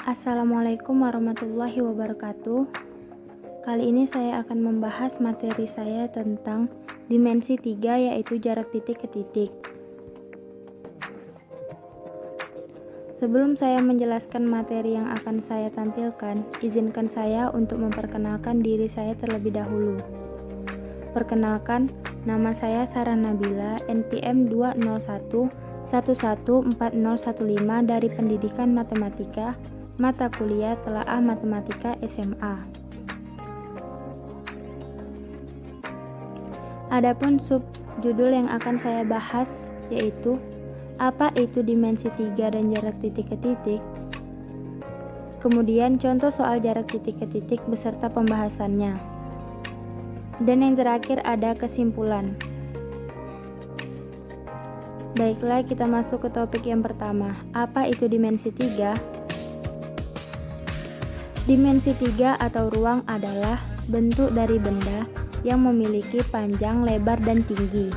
Assalamualaikum warahmatullahi wabarakatuh. Kali ini saya akan membahas materi saya tentang dimensi 3, yaitu jarak titik ke titik. Sebelum saya menjelaskan materi yang akan saya tampilkan, izinkan saya untuk memperkenalkan diri saya terlebih dahulu. Perkenalkan, nama saya Sarah Nabila, NPM 201114015 dari Pendidikan Matematika, mata kuliah Telaah Matematika SMA. Adapun subjudul yang akan saya bahas yaitu apa itu dimensi 3 dan jarak titik ke titik. Kemudian contoh soal jarak titik ke titik beserta pembahasannya. Dan yang terakhir ada kesimpulan. Baiklah, kita masuk ke topik yang pertama. Apa itu dimensi 3? Dimensi 3 atau ruang adalah bentuk dari benda yang memiliki panjang, lebar, dan tinggi.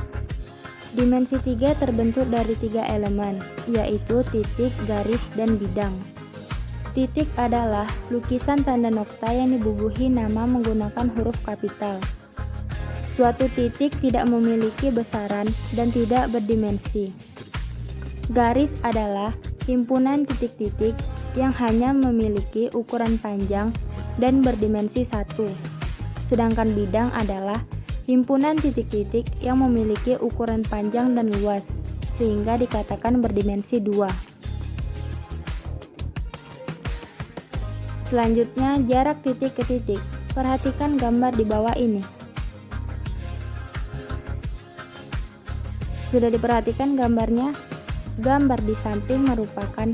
Dimensi 3 terbentuk dari 3 elemen, yaitu titik, garis, dan bidang. Titik adalah lukisan tanda nokta yang dibubuhi nama menggunakan huruf kapital. Suatu titik tidak memiliki besaran dan tidak berdimensi. Garis adalah himpunan titik-titik yang hanya memiliki ukuran panjang dan berdimensi 1. Sedangkan bidang adalah himpunan titik-titik yang memiliki ukuran panjang dan luas, sehingga dikatakan berdimensi 2. Selanjutnya, jarak titik ke titik. Perhatikan gambar di bawah ini. Sudah diperhatikan gambarnya? Gambar di samping merupakan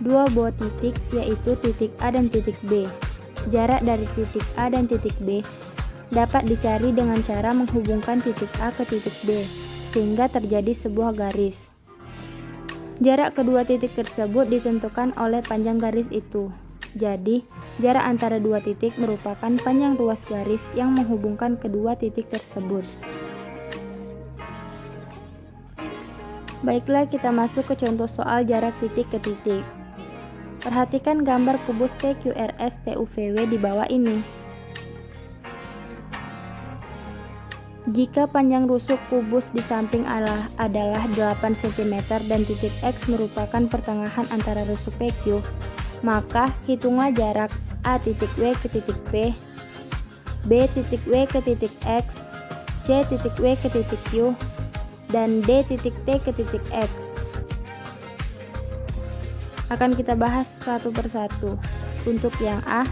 dua buah titik, yaitu titik A dan titik B. Jarak dari titik A dan titik B dapat dicari dengan cara menghubungkan titik A ke titik B, sehingga terjadi sebuah garis. Jarak kedua titik tersebut ditentukan oleh panjang garis itu. Jadi, jarak antara dua titik merupakan panjang ruas garis yang menghubungkan kedua titik tersebut. Baiklah, kita masuk ke contoh soal jarak titik ke titik. Perhatikan gambar kubus PQRS TUVW di bawah ini. Jika panjang rusuk kubus di samping adalah 8 cm dan titik X merupakan pertengahan antara rusuk PQ, maka hitunglah jarak A titik W ke titik P, B titik W ke titik X, C titik W ke titik Q, dan D titik T ke titik X. Akan kita bahas satu persatu. Untuk yang A,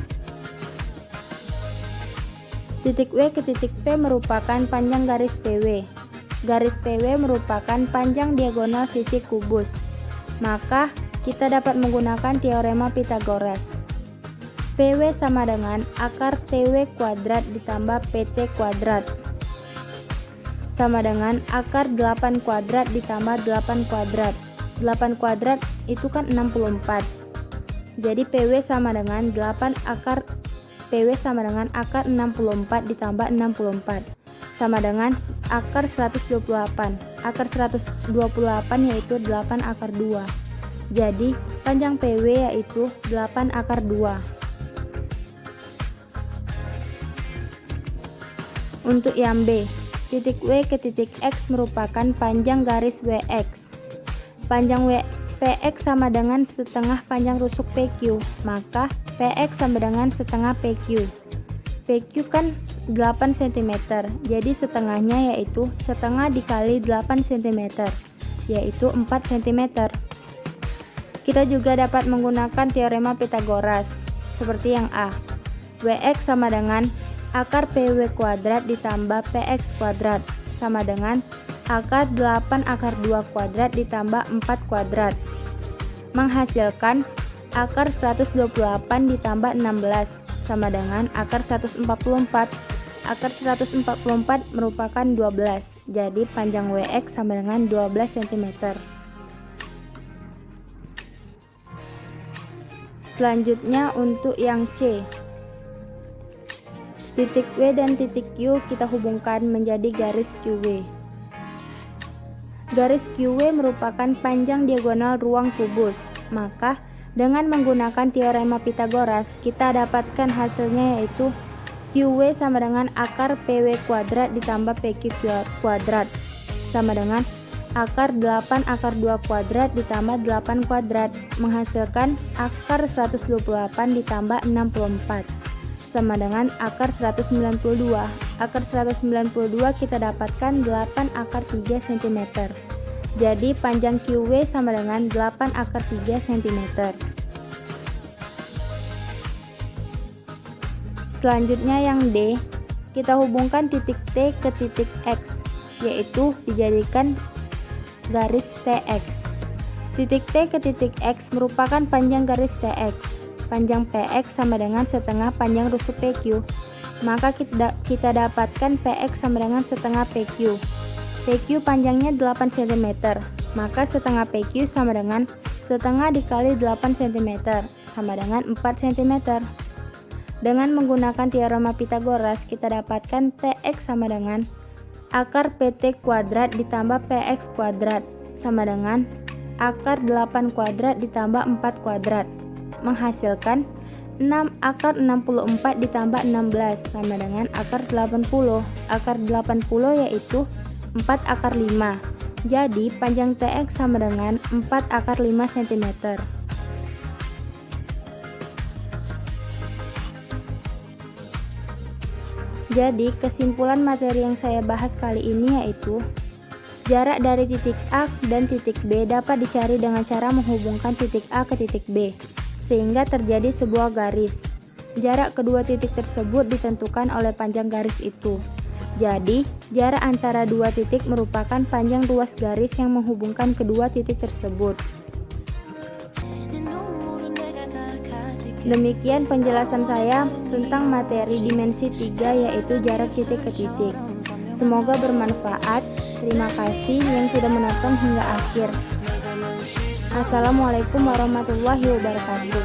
titik W ke titik P merupakan panjang garis PW. Garis PW merupakan panjang diagonal sisi kubus. Maka kita dapat menggunakan teorema Pythagoras. PW sama dengan akar TW kuadrat ditambah PT kuadrat sama dengan akar 8 kuadrat ditambah 8 kuadrat. 8 kuadrat itu kan 64. Jadi PW sama dengan 8 akar PW sama dengan akar 64 ditambah 64 sama dengan akar 128. Akar 128 yaitu 8 akar 2. Jadi panjang PW yaitu 8 akar 2. Untuk yang B, titik W ke titik X merupakan panjang garis WX. Panjang PX sama dengan setengah panjang rusuk PQ, maka PX sama dengan setengah PQ. PQ kan 8 cm, jadi setengahnya yaitu setengah dikali 8 cm, yaitu 4 cm. Kita juga dapat menggunakan teorema Pythagoras, seperti yang A. WX sama dengan akar PW kuadrat ditambah PX kuadrat, sama dengan akar 8 akar 2 kuadrat ditambah 4 kuadrat, menghasilkan akar 128 ditambah 16 sama dengan akar 144. Akar 144 merupakan 12, jadi panjang WX sama dengan 12 cm. Selanjutnya untuk yang C, titik W dan titik Q kita hubungkan menjadi garis QW. Garis QW merupakan panjang diagonal ruang kubus, maka Dengan menggunakan teorema Pythagoras, kita dapatkan hasilnya yaitu QW sama dengan akar PW kuadrat ditambah PQ kuadrat sama dengan akar 8 akar 2 kuadrat ditambah 8 kuadrat, menghasilkan akar 128 ditambah 64 sama dengan akar 192. Akar 192 kita dapatkan 8 akar 3 cm. Jadi panjang QW sama dengan 8 akar 3 cm. Selanjutnya yang D, kita hubungkan titik T ke titik X, yaitu dijadikan garis TX. Titik T ke titik X merupakan panjang garis TX. Panjang PX sama dengan setengah panjang rusuk PQ. Maka kita dapatkan PX sama dengan setengah PQ. PQ panjangnya 8 cm, maka setengah PQ sama dengan setengah dikali 8 cm, sama dengan 4 cm. Dengan menggunakan teorema Pythagoras, kita dapatkan TX sama dengan akar PT kuadrat ditambah PX kuadrat, sama dengan akar 8 kuadrat ditambah 4 kuadrat, menghasilkan 6 akar 64 ditambah 16, sama dengan akar 80. Akar 80 yaitu 4 akar 5. Jadi panjang TX sama dengan 4 akar 5 cm. Jadi kesimpulan materi yang saya bahas kali ini yaitu jarak dari titik A dan titik B dapat dicari dengan cara menghubungkan titik A ke titik B sehingga terjadi sebuah garis. Jarak kedua titik tersebut ditentukan oleh panjang garis itu. Jadi, jarak antara dua titik merupakan panjang ruas garis yang menghubungkan kedua titik tersebut. Demikian penjelasan saya tentang materi dimensi 3 yaitu jarak titik ke titik. Semoga bermanfaat. Terima kasih yang sudah menonton hingga akhir. Assalamualaikum warahmatullahi wabarakatuh.